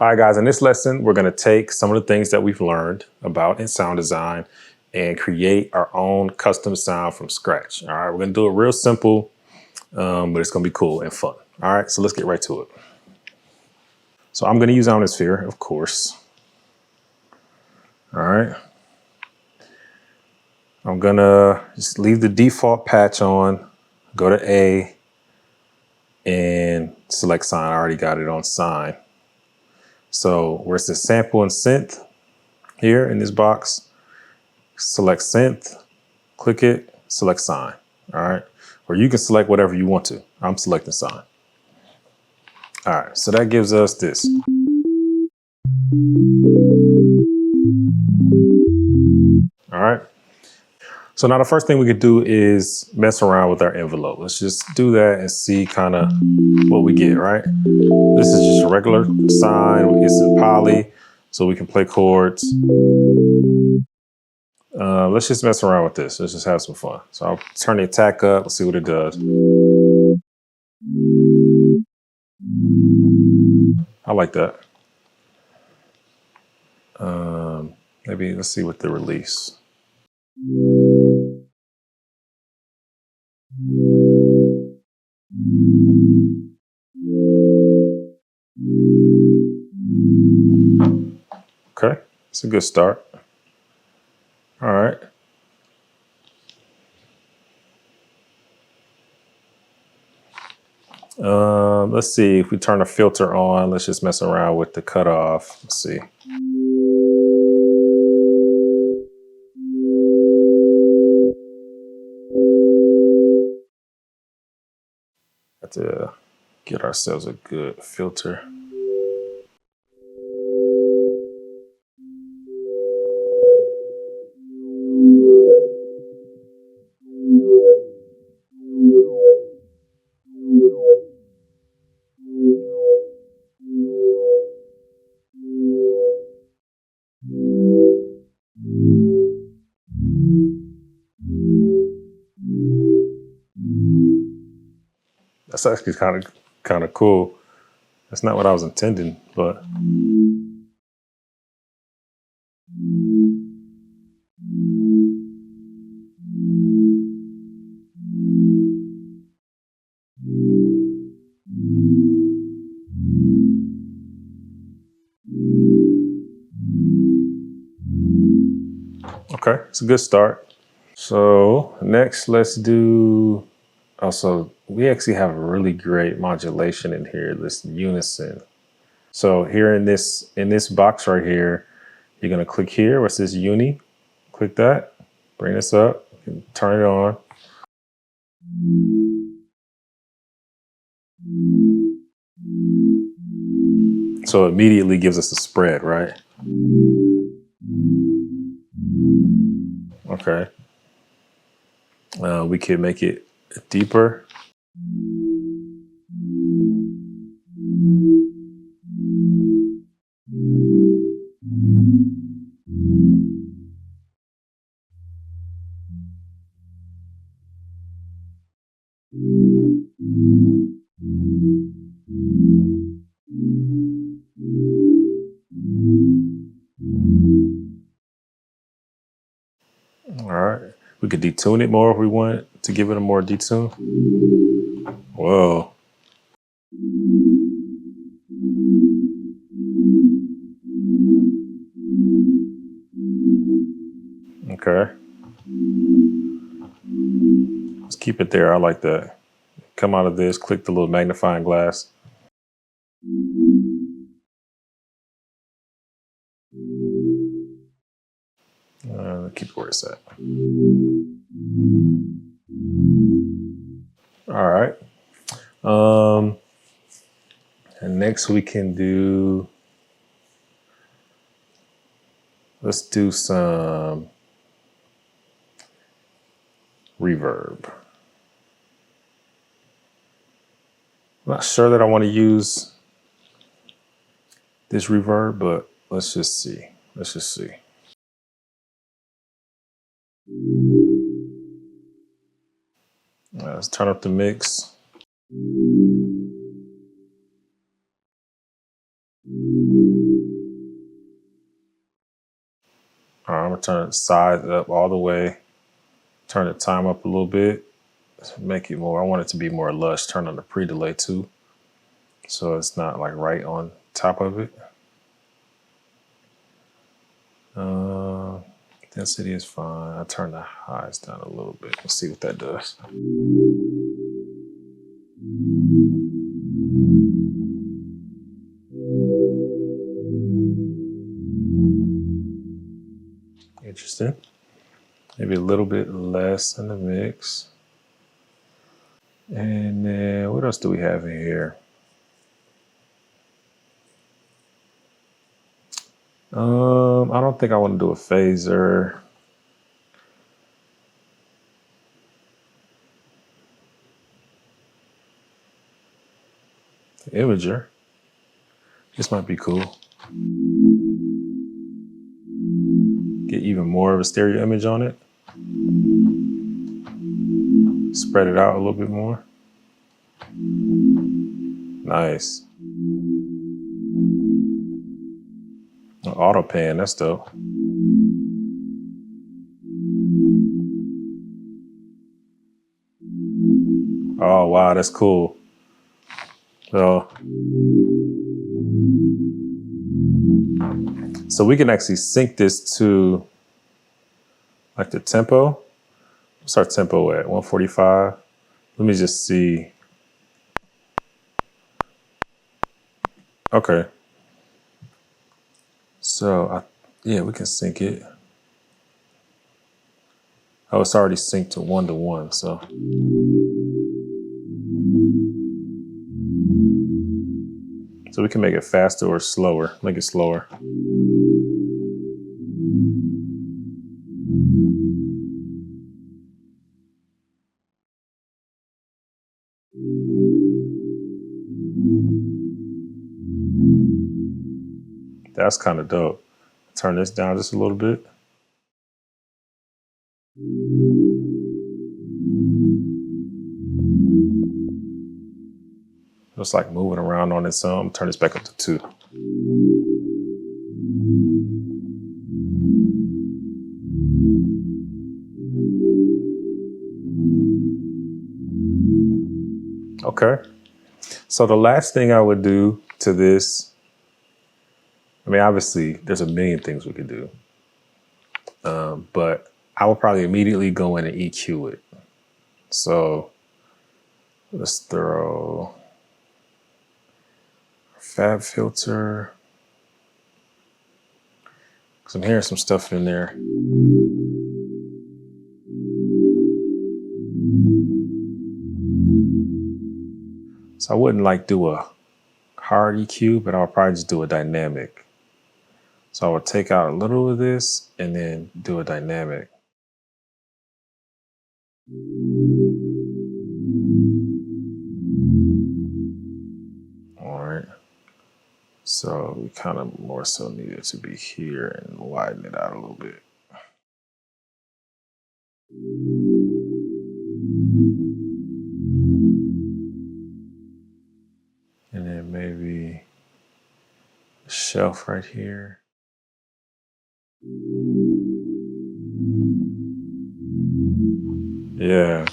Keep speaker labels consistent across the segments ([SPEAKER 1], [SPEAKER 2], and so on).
[SPEAKER 1] All right, guys, in this lesson, we're going to take some of the things that we've learned about in sound design and create our own custom sound from scratch. All right, we're going to do it real simple, but it's going to be cool and fun. All right, so let's get right to it. So I'm going to use Omnisphere, of course. All right. I'm going to just leave the default patch on, go to A, and select sign. I already got it on sign. So where it says sample and synth here in this box, select synth, click it, select sign. All right. Or you can select whatever you want to. I'm selecting sign. All right. So that gives us this. All right. So now the first thing we could do is mess around with our envelope. Let's just do that and see kind of what we get, right? This is just a regular sign. It's in poly, so we can play chords. Let's just mess around with this. Let's just have some fun. So I'll turn the attack up. Let's see what it does. I like that. Maybe let's see what the release. Okay, it's a good start. All right. Let's see if we turn a filter on. Let's just mess around with the cutoff. Let's see. Have to get ourselves a good filter. That's actually kind of cool. That's not what I was intending, but okay, it's a good start. So next, let's do. Also, we actually have a really great modulation in here, this unison. So here in this box right here, you're gonna click here where it says uni. Click that, bring this up, turn it on. So it immediately gives us a spread, right? Okay. We could make it deeper. All right. We could detune it more if we want to give it a more detune. Whoa. Okay. Let's keep it there. I like that. Come out of this, click the little magnifying glass. Keep it where it's at. All right. And next we can do, let's do some reverb. I'm not sure that I want to use this reverb, but let's just see. Let's just see. Let's turn up the mix. turn the size up all the way, turn the time up a little bit, make it more, I want it to be more lush, turn on the pre-delay too, so it's not like right on top of it. Density is fine. I turn the highs down a little bit. Let's see what that does. Interesting. Maybe a little bit less in the mix. And then what else do we have in here? I don't think I want to do a phaser. Imager. This might be cool. Get even more of a stereo image on it. Spread it out a little bit more. Nice. Auto pan, that's dope. Oh, wow, that's cool. So we can actually sync this to like the tempo. What's our tempo at? 145. Let me just see. Okay. So yeah, we can sync it. Oh, it's already synced to 1:1, so. So we can make it faster or slower. Make it slower. That's kind of dope. Turn this down just a little bit. It's like moving around on its own. Turn this back up to 2. Okay. So the last thing I would do to this, I mean, obviously there's a million things we could do, but I would probably immediately go in and EQ it. So let's throw a fab filter, because I'm hearing some stuff in there. So I wouldn't like do a hard EQ, but I'll probably just do a dynamic. So I would take out a little of this and then do a dynamic. All right. So we kind of more so need it to be here and widen it out a little bit. And then maybe a shelf right here. Yeah.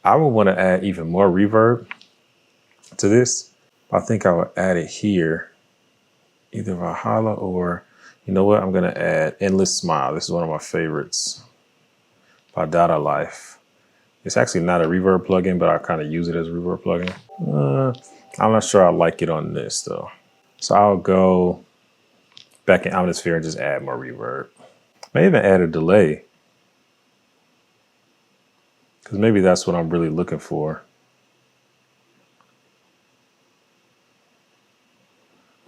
[SPEAKER 1] I would want to add even more reverb to this. I think I would add it here, either Valhalla or, you know what? I'm going to add Endless Smile. This is one of my favorites by Data Life. It's actually not a reverb plugin, but I kind of use it as a reverb plugin. I'm not sure I like it on this though. So I'll go back in Omnisphere and just add more reverb. May even add a delay, because maybe that's what I'm really looking for.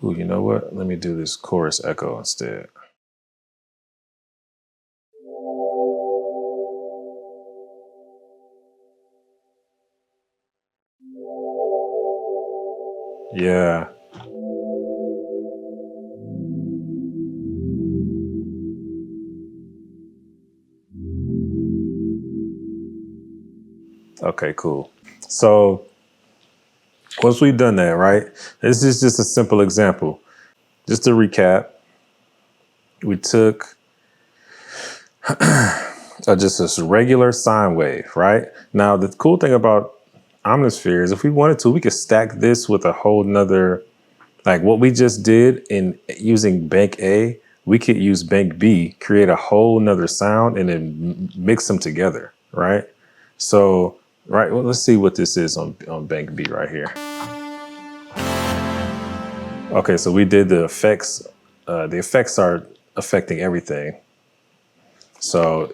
[SPEAKER 1] Ooh, you know what? Let me do this chorus echo instead. Yeah. Okay, cool. So once we've done that, right? This is just a simple example. Just to recap, we took just a regular sine wave, right? Now, the cool thing about Omnisphere is if we wanted to, we could stack this with a whole nother, like what we just did in using bank A, we could use bank B, create a whole nother sound and then mix them together, right? So, right, well, let's see what this is on bank B right here. Okay, so we did the effects. The effects are affecting everything. So,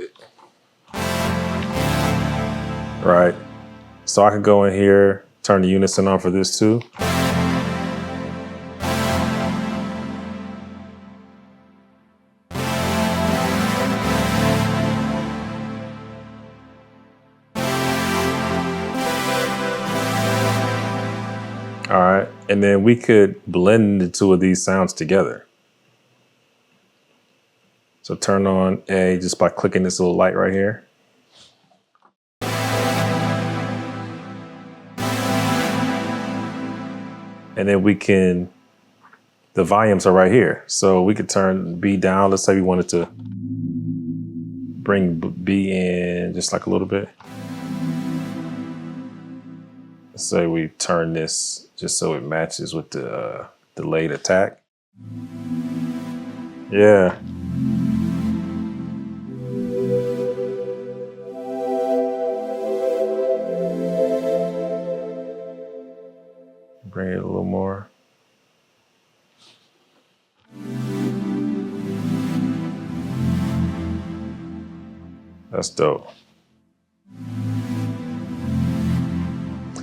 [SPEAKER 1] right. So I could go in here, turn the unison on for this too. All right. And then we could blend the two of these sounds together. So turn on A just by clicking this little light right here. And then we can, the volumes are right here. So we could turn B down. Let's say we wanted to bring B in just like a little bit. Let's say we turn this just so it matches with the delayed attack. Yeah. Bring it a little more. That's dope.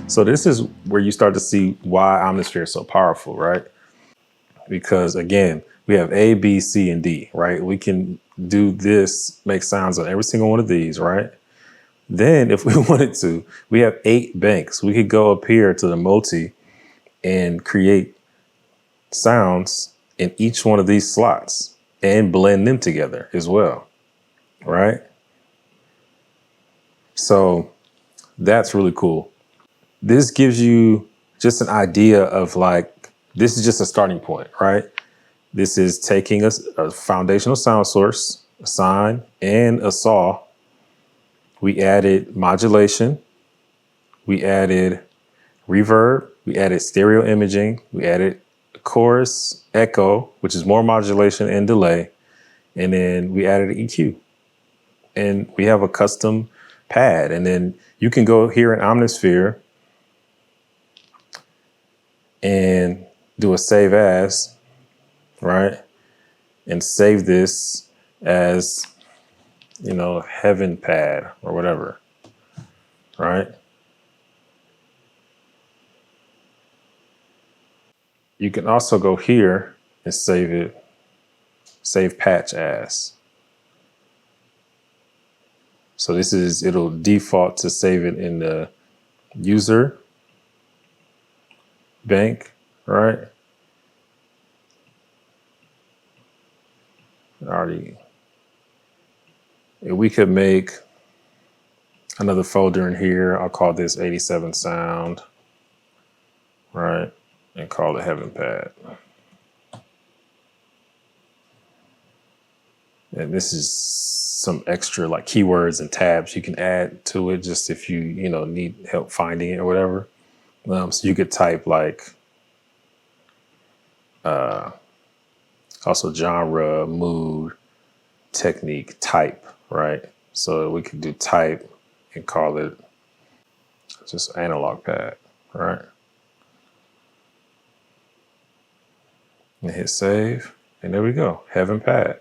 [SPEAKER 1] So this is where you start to see why Omnisphere is so powerful, right? Because again, we have A, B, C, and D, right? We can do this, make sounds on every single one of these, right? Then if we wanted to, we have 8 banks. We could go up here to the multi and create sounds in each one of these slots and blend them together as well, right? So that's really cool. This gives you just an idea of like, this is just a starting point, right? This is taking a foundational sound source, a sine, and a saw. We added modulation. We added reverb. We added stereo imaging. We added chorus, echo, which is more modulation and delay. And then we added EQ. And we have a custom pad. And then you can go here in Omnisphere and do a save as, right? And save this as, you know, heaven pad or whatever, right? You can also go here and save it, save patch as. So this is, it'll default to save it in the user bank, right? Already, we could make another folder in here. I'll call this 87 sound, right? And call it heaven pad. And this is some extra like keywords and tabs you can add to it just if you need help finding it or whatever. So you could type like also genre, mood, technique, type, right? So we could do type and call it just analog pad, right? And hit save, and there we go, heaven pad.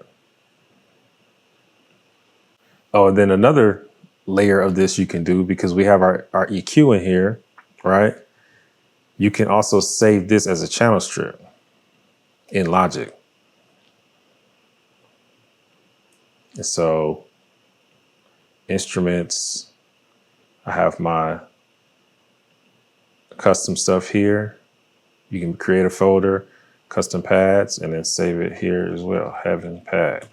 [SPEAKER 1] Oh, and then another layer of this you can do, because we have our EQ in here, right? You can also save this as a channel strip in Logic. And so instruments, I have my custom stuff here. You can create a folder, custom pads, and then save it here as well, Heaven Pad.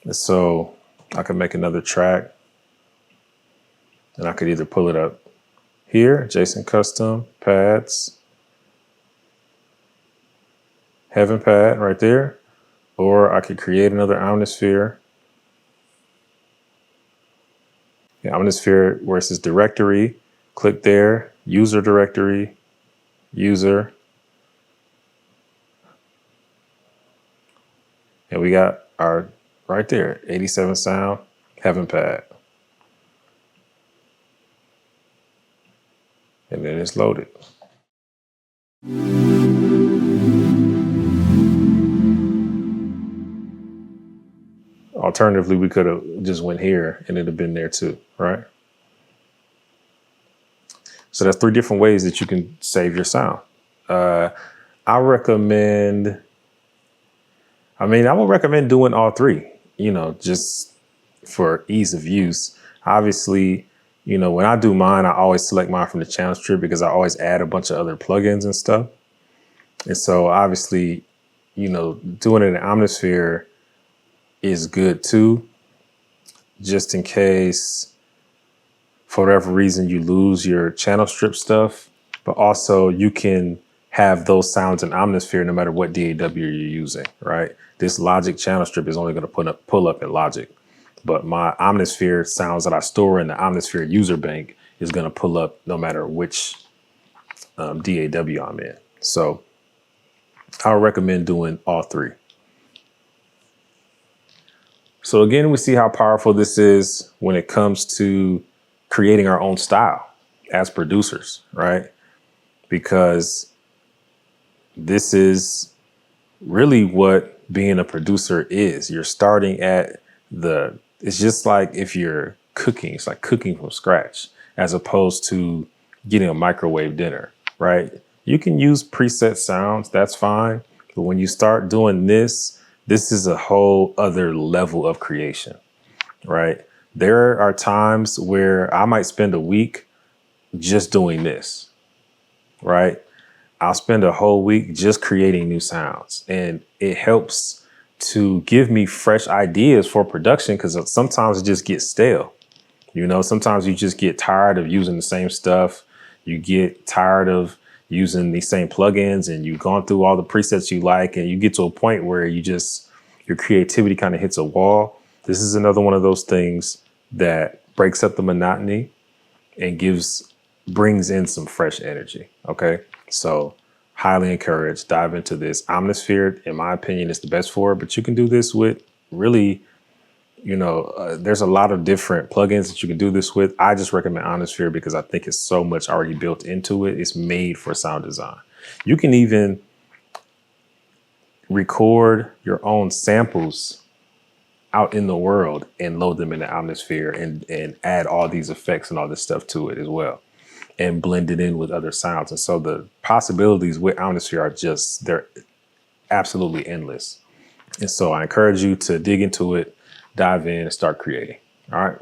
[SPEAKER 1] And so I could make another track, and I could either pull it up here, JSON custom pads, Heaven Pad right there, or I could create another Omnisphere. The Omnisphere where it says directory, click there, user directory, user. And we got our, right there, 87 sound, Heaven Pad. And then it's loaded. Alternatively, we could have just went here and it'd have been there too, right? So that's 3 different ways that you can save your sound. I would recommend doing all 3, just for ease of use. Obviously, when I do mine, I always select mine from the channel strip because I always add a bunch of other plugins and stuff. And so obviously, doing it in Omnisphere is good too, just in case for whatever reason you lose your channel strip stuff, but also you can have those sounds in Omnisphere no matter what DAW you're using, right? This Logic channel strip is only going to pull up in Logic, but my Omnisphere sounds that I store in the Omnisphere user bank is going to pull up no matter which DAW I'm in. So I would recommend doing all 3. So again, we see how powerful this is when it comes to creating our own style as producers, right? Because this is really what being a producer is. You're starting at it's just like if you're cooking, it's like cooking from scratch as opposed to getting a microwave dinner, right? You can use preset sounds, that's fine. But when you start doing this is a whole other level of creation, right? There are times where I might spend a week just doing this, right? I'll spend a whole week just creating new sounds, and it helps to give me fresh ideas for production because sometimes it just gets stale. Sometimes you just get tired of using the same stuff. You get tired of using these same plugins and you've gone through all the presets you like, and you get to a point where your creativity kind of hits a wall. This is another one of those things that breaks up the monotony and brings in some fresh energy. Okay. So highly encouraged, dive into this. Omnisphere, in my opinion, is the best for it, but you can do this with really, there's a lot of different plugins that you can do this with. I just recommend Omnisphere because I think it's so much already built into it. It's made for sound design. You can even record your own samples out in the world and load them in the Omnisphere and add all these effects and all this stuff to it as well and blend it in with other sounds. And so the possibilities with Omnisphere they're absolutely endless. And so I encourage you to dig into it, dive in and start creating. All right.